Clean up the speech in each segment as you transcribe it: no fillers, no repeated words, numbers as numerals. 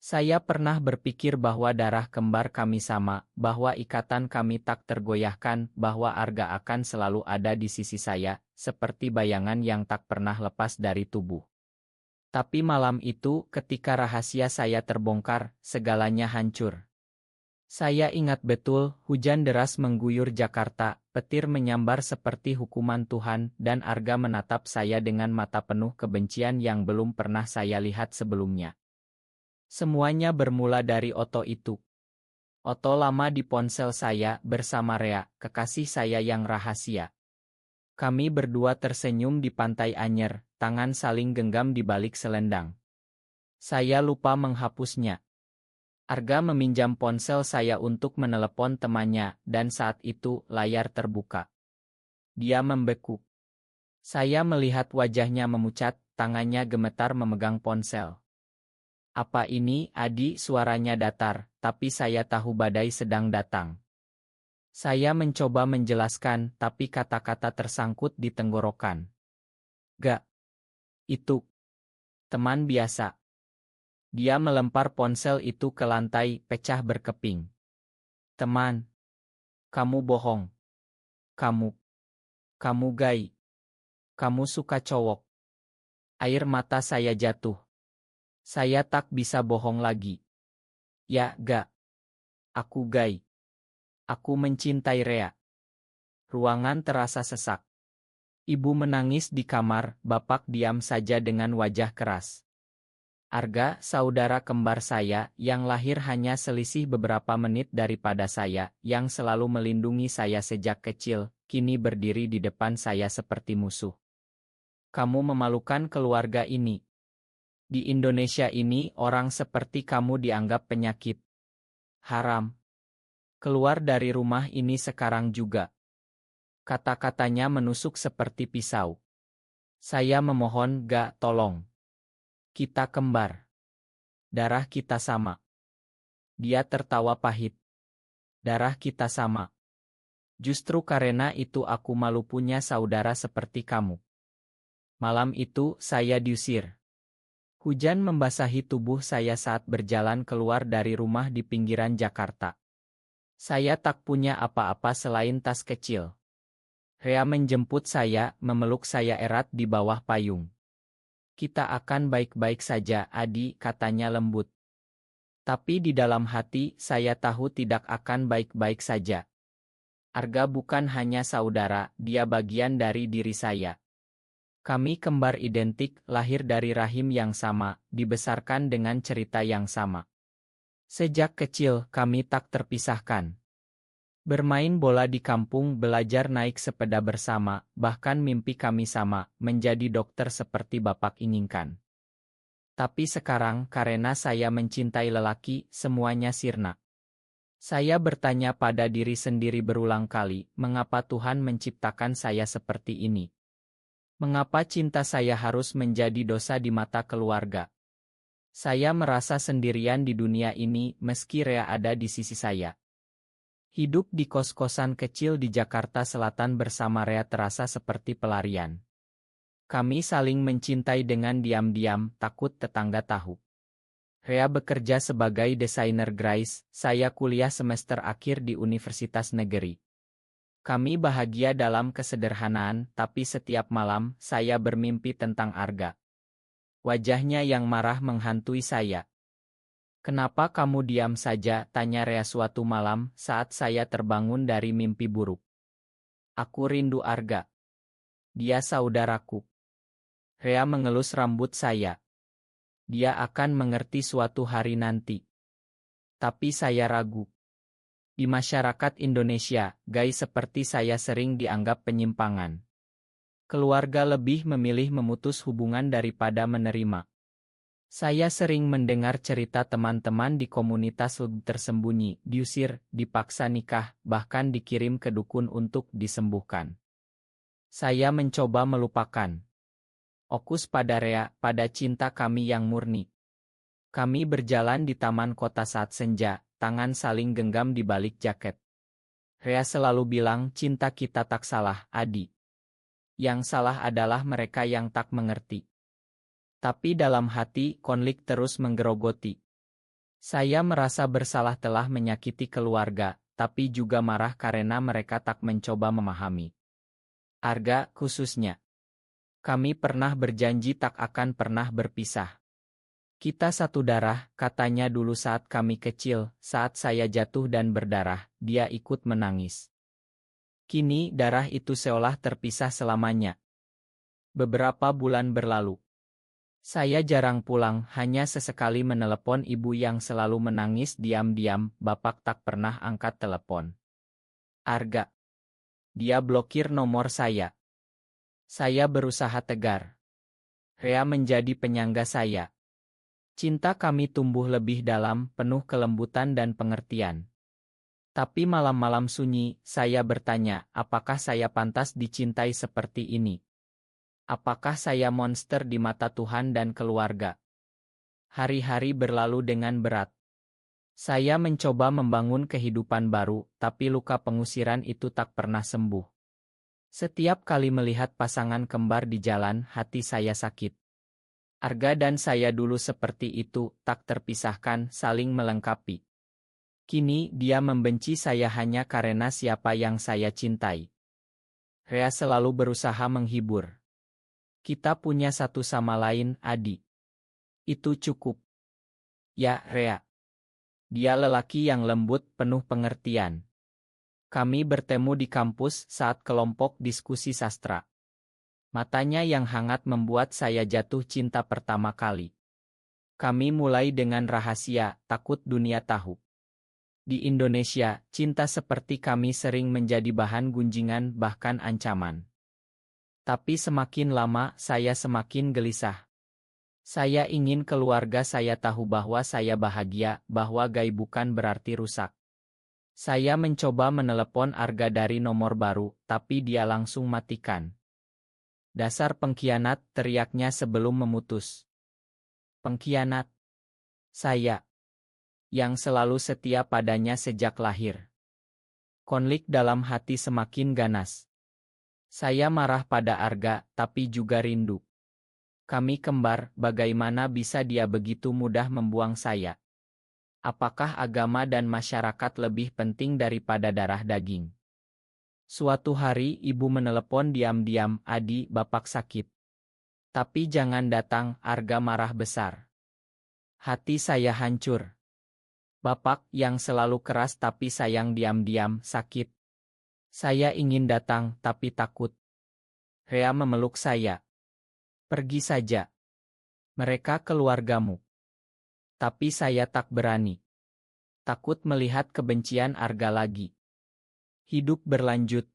Saya pernah berpikir bahwa darah kembar kami sama, bahwa ikatan kami tak tergoyahkan, bahwa Arga akan selalu ada di sisi saya, seperti bayangan yang tak pernah lepas dari tubuh. Tapi malam itu, ketika rahasia saya terbongkar, segalanya hancur. Saya ingat betul, hujan deras mengguyur Jakarta, petir menyambar seperti hukuman Tuhan, dan Arga menatap saya dengan mata penuh kebencian yang belum pernah saya lihat sebelumnya. Semuanya bermula dari Otto itu. Otto lama di ponsel saya bersama Rea, kekasih saya yang rahasia. Kami berdua tersenyum di pantai Anyer, tangan saling genggam di balik selendang. Saya lupa menghapusnya. Arga meminjam ponsel saya untuk menelepon temannya, dan saat itu layar terbuka. Dia membeku. Saya melihat wajahnya memucat, tangannya gemetar memegang ponsel. Apa ini, Adi? Suaranya datar, tapi saya tahu badai sedang datang. Saya mencoba menjelaskan, tapi kata-kata tersangkut di tenggorokan. Gak. Itu. Teman biasa. Dia melempar ponsel itu ke lantai, pecah berkeping. Teman. Kamu bohong. Kamu gay. Kamu suka cowok. Air mata saya jatuh. Saya tak bisa bohong lagi. Ya, gak. Aku gay. Aku mencintai Rea. Ruangan terasa sesak. Ibu menangis di kamar, bapak diam saja dengan wajah keras. Arga, saudara kembar saya, yang lahir hanya selisih beberapa menit daripada saya, yang selalu melindungi saya sejak kecil, kini berdiri di depan saya seperti musuh. Kamu memalukan keluarga ini. Di Indonesia ini, orang seperti kamu dianggap penyakit. Haram. Keluar dari rumah ini sekarang juga. Kata-katanya menusuk seperti pisau. Saya memohon, gak, tolong. Kita kembar. Darah kita sama. Dia tertawa pahit. Darah kita sama. Justru karena itu aku malu punya saudara seperti kamu. Malam itu, saya diusir. Hujan membasahi tubuh saya saat berjalan keluar dari rumah di pinggiran Jakarta. Saya tak punya apa-apa selain tas kecil. Rea menjemput saya, memeluk saya erat di bawah payung. Kita akan baik-baik saja, Adi, katanya lembut. Tapi di dalam hati, saya tahu tidak akan baik-baik saja. Arga bukan hanya saudara, dia bagian dari diri saya. Kami kembar identik, lahir dari rahim yang sama, dibesarkan dengan cerita yang sama. Sejak kecil, kami tak terpisahkan. Bermain bola di kampung, belajar naik sepeda bersama, bahkan mimpi kami sama, menjadi dokter seperti bapak inginkan. Tapi sekarang, karena saya mencintai lelaki, semuanya sirna. Saya bertanya pada diri sendiri berulang kali, mengapa Tuhan menciptakan saya seperti ini? Mengapa cinta saya harus menjadi dosa di mata keluarga? Saya merasa sendirian di dunia ini, meski Rea ada di sisi saya. Hidup di kos-kosan kecil di Jakarta Selatan bersama Rea terasa seperti pelarian. Kami saling mencintai dengan diam-diam, takut tetangga tahu. Rea bekerja sebagai desainer grafis, saya kuliah semester akhir di Universitas Negeri. Kami bahagia dalam kesederhanaan, tapi setiap malam, saya bermimpi tentang Arga. Wajahnya yang marah menghantui saya. Kenapa kamu diam saja? Tanya Rea suatu malam saat saya terbangun dari mimpi buruk. Aku rindu Arga. Dia saudaraku. Rea mengelus rambut saya. Dia akan mengerti suatu hari nanti. Tapi saya ragu. Di masyarakat Indonesia, gay seperti saya sering dianggap penyimpangan. Keluarga lebih memilih memutus hubungan daripada menerima. Saya sering mendengar cerita teman-teman di komunitas tersembunyi, diusir, dipaksa nikah, bahkan dikirim ke dukun untuk disembuhkan. Saya mencoba melupakan. Fokus pada Rea, pada cinta kami yang murni. Kami berjalan di taman kota saat senja, tangan saling genggam di balik jaket. Rea selalu bilang, cinta kita tak salah, Adi. Yang salah adalah mereka yang tak mengerti. Tapi dalam hati, konflik terus menggerogoti. Saya merasa bersalah telah menyakiti keluarga, tapi juga marah karena mereka tak mencoba memahami. Arga, khususnya. Kami pernah berjanji tak akan pernah berpisah. Kita satu darah, katanya dulu saat kami kecil, saat saya jatuh dan berdarah, dia ikut menangis. Kini darah itu seolah terpisah selamanya. Beberapa bulan berlalu. Saya jarang pulang, hanya sesekali menelepon ibu yang selalu menangis diam-diam, bapak tak pernah angkat telepon. Arga. Dia blokir nomor saya. Saya berusaha tegar. Rea menjadi penyangga saya. Cinta kami tumbuh lebih dalam, penuh kelembutan dan pengertian. Tapi malam-malam sunyi, saya bertanya, apakah saya pantas dicintai seperti ini? Apakah saya monster di mata Tuhan dan keluarga? Hari-hari berlalu dengan berat. Saya mencoba membangun kehidupan baru, tapi luka pengusiran itu tak pernah sembuh. Setiap kali melihat pasangan kembar di jalan, hati saya sakit. Arga dan saya dulu seperti itu, tak terpisahkan, saling melengkapi. Kini dia membenci saya hanya karena siapa yang saya cintai. Rea selalu berusaha menghibur. Kita punya satu sama lain, Adi. Itu cukup. Ya, Rea. Dia lelaki yang lembut, penuh pengertian. Kami bertemu di kampus saat kelompok diskusi sastra. Matanya yang hangat membuat saya jatuh cinta pertama kali. Kami mulai dengan rahasia, takut dunia tahu. Di Indonesia, cinta seperti kami sering menjadi bahan gunjingan bahkan ancaman. Tapi semakin lama, saya semakin gelisah. Saya ingin keluarga saya tahu bahwa saya bahagia, bahwa gay bukan berarti rusak. Saya mencoba menelepon Arga dari nomor baru, tapi dia langsung matikan. Dasar pengkhianat, teriaknya sebelum memutus. Pengkhianat. Saya. Yang selalu setia padanya sejak lahir. Konflik dalam hati semakin ganas. Saya marah pada Arga, tapi juga rindu. Kami kembar, bagaimana bisa dia begitu mudah membuang saya? Apakah agama dan masyarakat lebih penting daripada darah daging? Suatu hari ibu menelepon diam-diam, Adi, bapak sakit. Tapi jangan datang, Arga marah besar. Hati saya hancur. Bapak yang selalu keras tapi sayang diam-diam, sakit. Saya ingin datang, tapi takut. Rea memeluk saya. Pergi saja. Mereka keluargamu. Tapi saya tak berani. Takut melihat kebencian Arga lagi. Hidup berlanjut.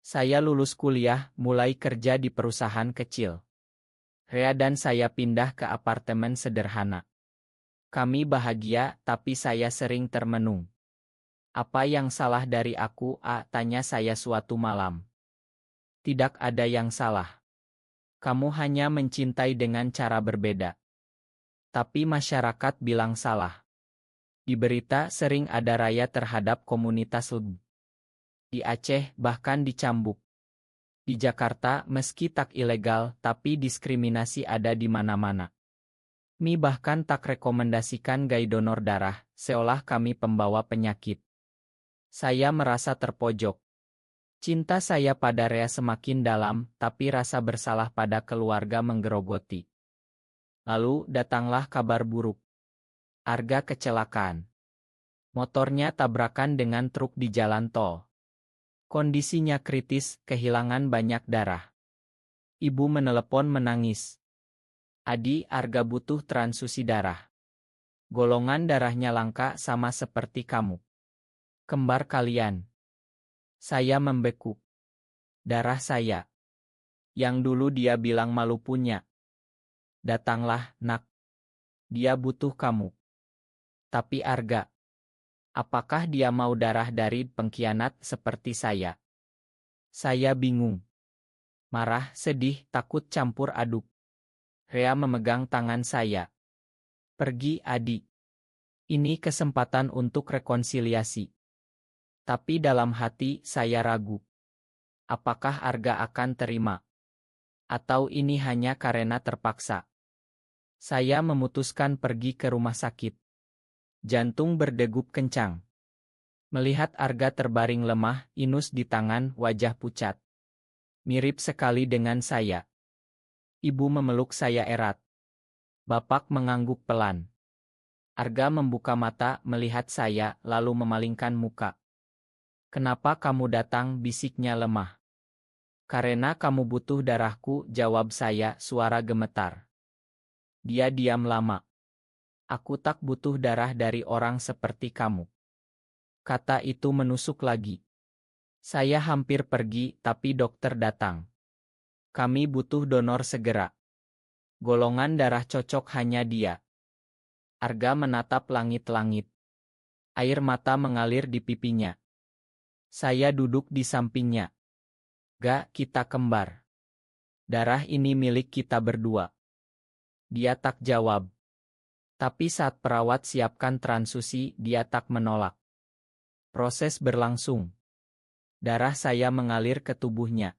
Saya lulus kuliah, mulai kerja di perusahaan kecil. Rea dan saya pindah ke apartemen sederhana. Kami bahagia, tapi saya sering termenung. Apa yang salah dari aku, tanya saya suatu malam. Tidak ada yang salah. Kamu hanya mencintai dengan cara berbeda. Tapi masyarakat bilang salah. Di berita sering ada raya terhadap komunitas LGB. Di Aceh bahkan dicambuk. Di Jakarta meski tak ilegal, tapi diskriminasi ada di mana-mana. Mi bahkan tak rekomendasikan gay donor darah, seolah kami pembawa penyakit. Saya merasa terpojok. Cinta saya pada Rea semakin dalam, tapi rasa bersalah pada keluarga menggerogoti. Lalu datanglah kabar buruk. Arga kecelakaan. Motornya tabrakan dengan truk di jalan tol. Kondisinya kritis, kehilangan banyak darah. Ibu menelepon menangis. Adi, Arga butuh transfusi darah. Golongan darahnya langka sama seperti kamu. Kembar kalian. Saya membeku. Darah saya. Yang dulu dia bilang malu punya. Datanglah, nak. Dia butuh kamu. Tapi Arga. Apakah dia mau darah dari pengkhianat seperti saya? Saya bingung. Marah, sedih, takut campur aduk. Rea memegang tangan saya. Pergi, Adi. Ini kesempatan untuk rekonsiliasi. Tapi dalam hati saya ragu. Apakah Arga akan terima? Atau ini hanya karena terpaksa? Saya memutuskan pergi ke rumah sakit. Jantung berdegup kencang. Melihat Arga terbaring lemah, inus di tangan, wajah pucat. Mirip sekali dengan saya. Ibu memeluk saya erat. Bapak mengangguk pelan. Arga membuka mata, melihat saya, lalu memalingkan muka. "Kenapa kamu datang?" bisiknya lemah. "Karena kamu butuh darahku," jawab saya, suara gemetar. Dia diam lama. "Aku tak butuh darah dari orang seperti kamu." Kata itu menusuk lagi. Saya hampir pergi, tapi dokter datang. "Kami butuh donor segera. Golongan darah cocok hanya dia." Arga menatap langit-langit. Air mata mengalir di pipinya. Saya duduk di sampingnya. "Gak, kita kembar. Darah ini milik kita berdua." Dia tak jawab. Tapi saat perawat siapkan transfusi, dia tak menolak. Proses berlangsung. Darah saya mengalir ke tubuhnya.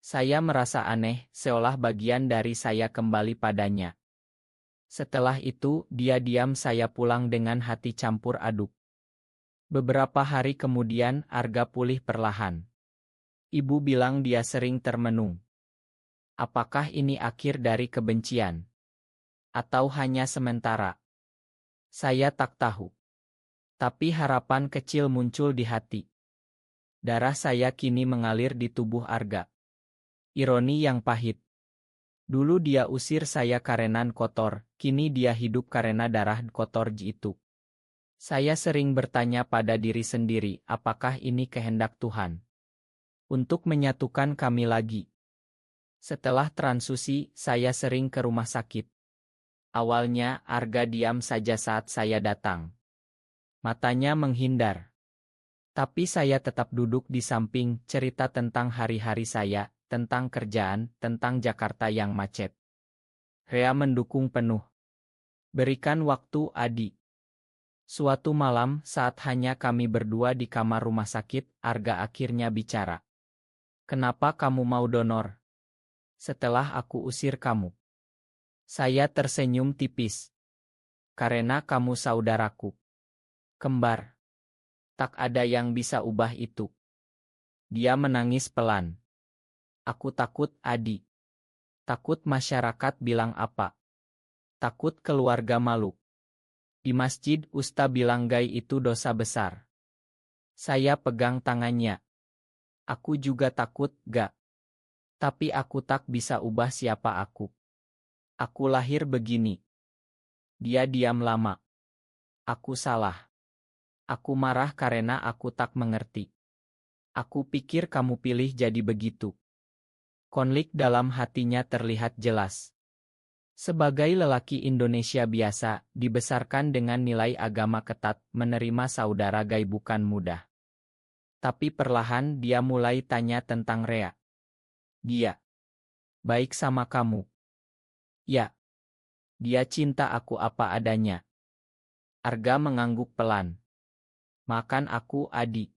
Saya merasa aneh, seolah bagian dari saya kembali padanya. Setelah itu, dia diam, saya pulang dengan hati campur aduk. Beberapa hari kemudian, Arga pulih perlahan. Ibu bilang dia sering termenung. Apakah ini akhir dari kebencian? Atau hanya sementara? Saya tak tahu. Tapi harapan kecil muncul di hati. Darah saya kini mengalir di tubuh Arga. Ironi yang pahit. Dulu dia usir saya karena kotor, kini dia hidup karena darah kotor itu. Saya sering bertanya pada diri sendiri, apakah ini kehendak Tuhan untuk menyatukan kami lagi? Setelah transfusi, saya sering ke rumah sakit. Awalnya, Arga diam saja saat saya datang. Matanya menghindar. Tapi saya tetap duduk di samping, cerita tentang hari-hari saya, tentang kerjaan, tentang Jakarta yang macet. Rea mendukung penuh. "Berikan waktu, Adi." Suatu malam, saat hanya kami berdua di kamar rumah sakit, Arga akhirnya bicara. "Kenapa kamu mau donor? Setelah aku usir kamu." Saya tersenyum tipis. "Karena kamu saudaraku. Kembar. Tak ada yang bisa ubah itu." Dia menangis pelan. "Aku takut, Adi. Takut masyarakat bilang apa. Takut keluarga malu. Di masjid Usta bilang gay itu dosa besar." Saya pegang tangannya. "Aku juga takut, Gak. Tapi aku tak bisa ubah siapa aku. Aku lahir begini." Dia diam lama. "Aku salah. Aku marah karena aku tak mengerti. Aku pikir kamu pilih jadi begitu." Konflik dalam hatinya terlihat jelas. Sebagai lelaki Indonesia biasa, dibesarkan dengan nilai agama ketat, menerima saudara gay bukan mudah. Tapi perlahan dia mulai tanya tentang Rea. "Dia baik sama kamu?" "Ya. Dia cinta aku apa adanya." Arga mengangguk pelan. "Makan aku, Adi."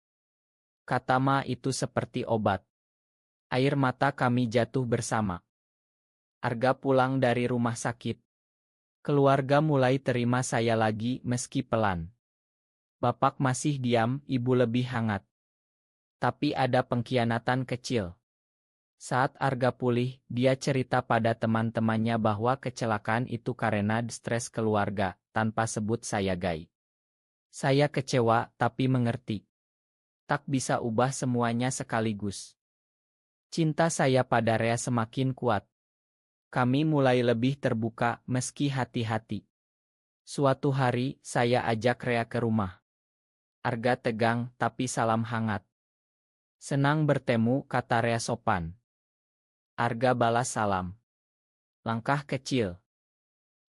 Kata Ma itu seperti obat. Air mata kami jatuh bersama. Arga pulang dari rumah sakit. Keluarga mulai terima saya lagi meski pelan. Bapak masih diam, ibu lebih hangat. Tapi ada pengkhianatan kecil. Saat Arga pulih, dia cerita pada teman-temannya bahwa kecelakaan itu karena stres keluarga, tanpa sebut saya gay. Saya kecewa, tapi mengerti. Tak bisa ubah semuanya sekaligus. Cinta saya pada Rea semakin kuat. Kami mulai lebih terbuka, meski hati-hati. Suatu hari, saya ajak Rea ke rumah. Arga tegang, tapi salam hangat. "Senang bertemu," kata Rea sopan. Arga balas salam. Langkah kecil.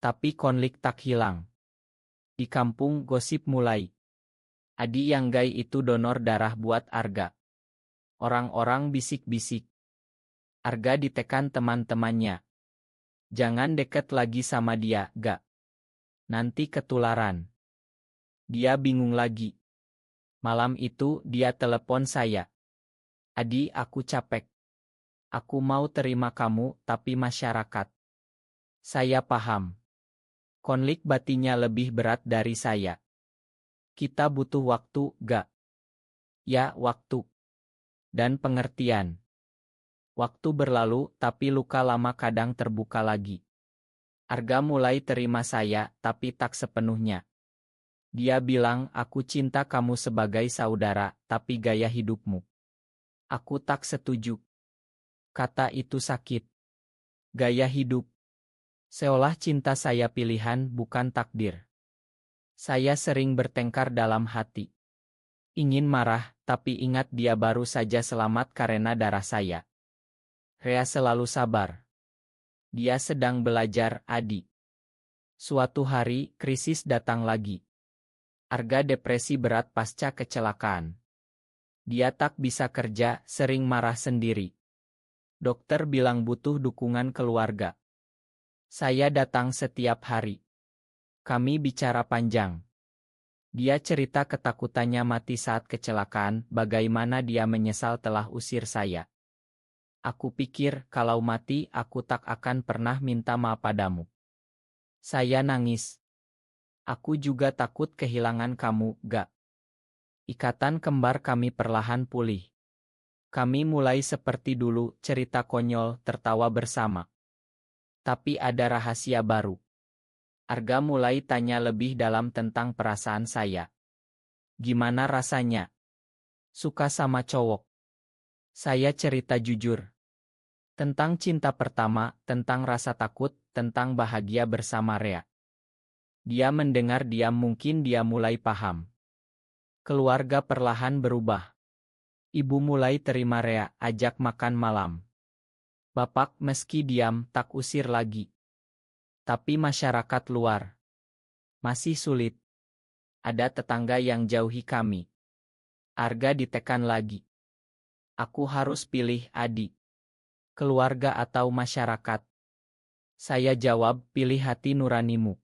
Tapi konflik tak hilang. Di kampung gosip mulai. Adi yang gay itu donor darah buat Arga. Orang-orang bisik-bisik. Arga ditekan teman-temannya. "Jangan deket lagi sama dia, Gak. Nanti ketularan." Dia bingung lagi. Malam itu dia telepon saya. "Adi, aku capek. Aku mau terima kamu, tapi masyarakat." Saya paham. Konflik batinnya lebih berat dari saya. Kita butuh waktu, gak? Ya, waktu. Dan pengertian. Waktu berlalu, tapi luka lama kadang terbuka lagi. Arga mulai terima saya, tapi tak sepenuhnya. Dia bilang, aku cinta kamu sebagai saudara, tapi gaya hidupmu. Aku tak setuju. Kata itu sakit. Gaya hidup. Seolah cinta saya pilihan, bukan takdir. Saya sering bertengkar dalam hati. Ingin marah, tapi ingat dia baru saja selamat karena darah saya. Rea selalu sabar. Dia sedang belajar, Adi. Suatu hari, krisis datang lagi. Arga depresi berat pasca kecelakaan. Dia tak bisa kerja, sering marah sendiri. Dokter bilang butuh dukungan keluarga. Saya datang setiap hari. Kami bicara panjang. Dia cerita ketakutannya mati saat kecelakaan, bagaimana dia menyesal telah usir saya. Aku pikir, kalau mati, aku tak akan pernah minta maaf padamu. Saya nangis. Aku juga takut kehilangan kamu, gak? Ikatan kembar kami perlahan pulih. Kami mulai seperti dulu, cerita konyol, tertawa bersama. Tapi ada rahasia baru. Arga mulai tanya lebih dalam tentang perasaan saya. Gimana rasanya? Suka sama cowok. Saya cerita jujur. Tentang cinta pertama, tentang rasa takut, tentang bahagia bersama Rea. Dia mendengar diam, mungkin dia mulai paham. Keluarga perlahan berubah. Ibu mulai terima Rea, ajak makan malam. Bapak meski diam, tak usir lagi. Tapi masyarakat luar masih sulit. Ada tetangga yang jauhi kami. Arga ditekan lagi. Aku harus pilih, Adi. Keluarga atau masyarakat? Saya jawab, pilih hati nuranimu.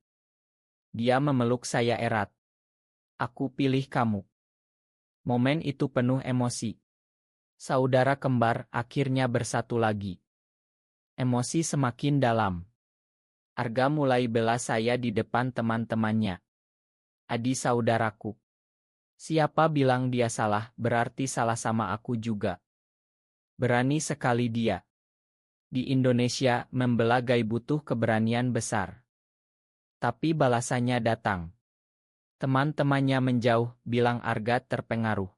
Dia memeluk saya erat. Aku pilih kamu. Momen itu penuh emosi. Saudara kembar akhirnya bersatu lagi. Emosi semakin dalam. Arga mulai bela saya di depan teman-temannya. Adi saudaraku. Siapa bilang dia salah, berarti salah sama aku juga. Berani sekali dia. Di Indonesia, membela Gai butuh keberanian besar. Tapi balasannya datang. Teman-temannya menjauh, bilang Arga terpengaruh.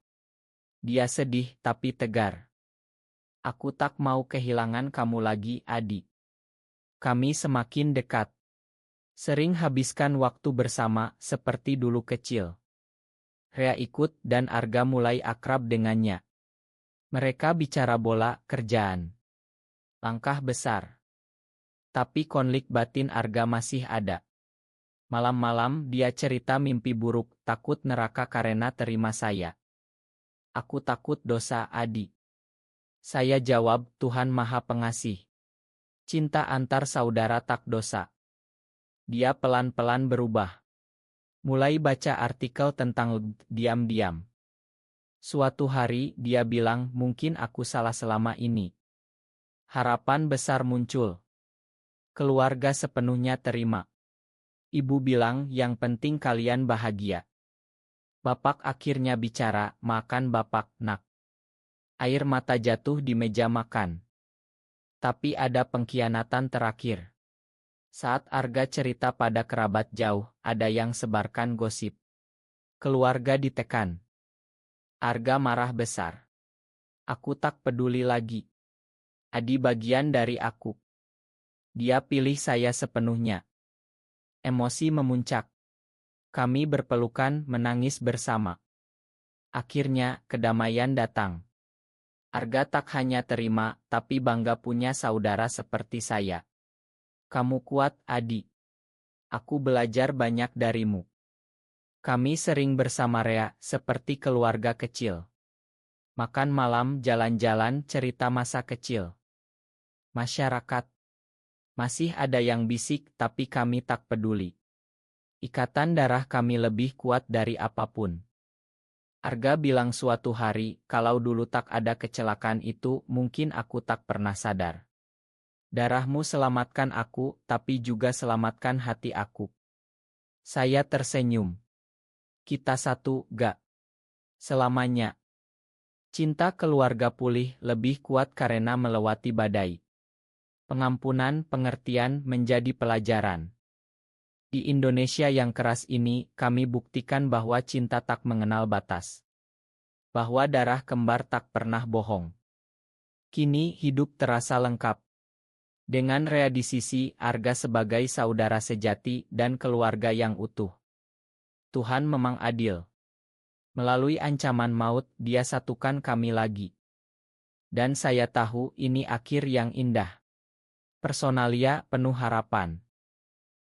Dia sedih tapi tegar. Aku tak mau kehilangan kamu lagi, Adi. Kami semakin dekat. Sering habiskan waktu bersama, seperti dulu kecil. Rea ikut dan Arga mulai akrab dengannya. Mereka bicara bola, kerjaan. Langkah besar. Tapi konflik batin Arga masih ada. Malam-malam dia cerita mimpi buruk, takut neraka karena terima saya. Aku takut dosa, Adi. Saya jawab, Tuhan Maha Pengasih. Cinta antar saudara tak dosa. Dia pelan-pelan berubah. Mulai baca artikel tentang diam-diam. Suatu hari dia bilang, mungkin aku salah selama ini. Harapan besar muncul. Keluarga sepenuhnya terima. Ibu bilang, yang penting kalian bahagia. Bapak akhirnya bicara, makan bapak, nak. Air mata jatuh di meja makan. Tapi ada pengkhianatan terakhir. Saat Arga cerita pada kerabat jauh, ada yang sebarkan gosip. Keluarga ditekan. Arga marah besar. Aku tak peduli lagi. Adi bagian dari aku. Dia pilih saya sepenuhnya. Emosi memuncak. Kami berpelukan, menangis bersama. Akhirnya, kedamaian datang. Arga tak hanya terima, tapi bangga punya saudara seperti saya. Kamu kuat, Adi. Aku belajar banyak darimu. Kami sering bersama Rea, seperti keluarga kecil. Makan malam, jalan-jalan, cerita masa kecil. Masyarakat. Masih ada yang bisik, tapi kami tak peduli. Ikatan darah kami lebih kuat dari apapun. Arga bilang suatu hari, kalau dulu tak ada kecelakaan itu, mungkin aku tak pernah sadar. Darahmu selamatkan aku, tapi juga selamatkan hati aku. Saya tersenyum. Kita satu, gak. Selamanya. Cinta keluarga pulih lebih kuat karena melewati badai. Pengampunan, pengertian menjadi pelajaran. Di Indonesia yang keras ini, kami buktikan bahwa cinta tak mengenal batas. Bahwa darah kembar tak pernah bohong. Kini hidup terasa lengkap. Dengan Rea di sisi, Arga sebagai saudara sejati dan keluarga yang utuh. Tuhan memang adil. Melalui ancaman maut, Dia satukan kami lagi. Dan saya tahu ini akhir yang indah. Personalia penuh harapan.